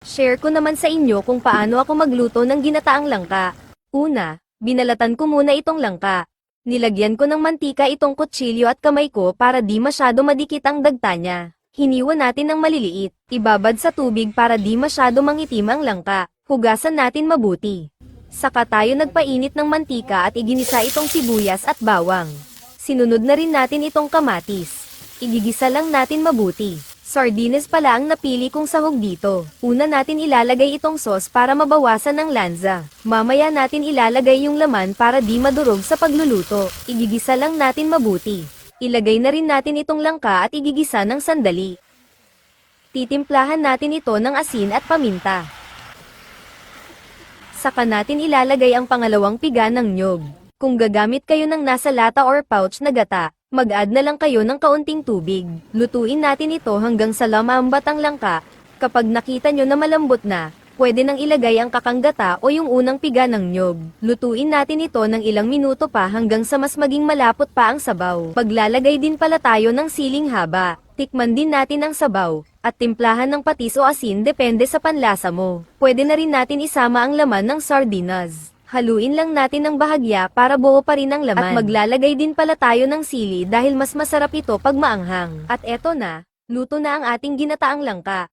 Share ko naman sa inyo kung paano ako magluto ng ginataang langka. Una, binalatan ko muna itong langka. Nilagyan ko ng mantika itong kutsilyo at kamay ko para di masyado madikit ang dagta niya. Hiniwa natin ng maliliit. Ibabad sa tubig para di masyado mangitim ang langka. Hugasan natin mabuti. Saka tayo nagpainit ng mantika at iginisa itong sibuyas at bawang. Sinunod na rin natin itong kamatis. Igigisa lang natin mabuti. Sardines pala ang napili kong sahog dito. Una natin ilalagay itong sauce para mabawasan ang lansa. Mamaya natin ilalagay yung laman para di madurog sa pagluluto. Igigisa lang natin mabuti. Ilagay na rin natin itong langka at igigisa ng sandali. Titimplahan natin ito ng asin at paminta. Saka natin ilalagay ang pangalawang piga ng niyog. Kung gagamit kayo ng nasa lata or pouch na gata, mag-add na lang kayo ng kaunting tubig. Lutuin natin ito hanggang sa lumambat ang langka. Kapag nakita nyo na malambot na, pwede nang ilagay ang kakanggata o yung unang piga ng niyog. Lutuin natin ito ng ilang minuto pa hanggang sa mas maging malapot pa ang sabaw. Maglalagay din pala tayo ng siling haba. Tikman din natin ang sabaw, at timplahan ng patis o asin depende sa panlasa mo. Pwede na rin natin isama ang laman ng sardinas. Haluin lang natin ng bahagya para buo pa rin ang laman. At maglalagay din pala tayo ng sili dahil mas masarap ito pag maanghang. At eto na, luto na ang ating ginataang langka.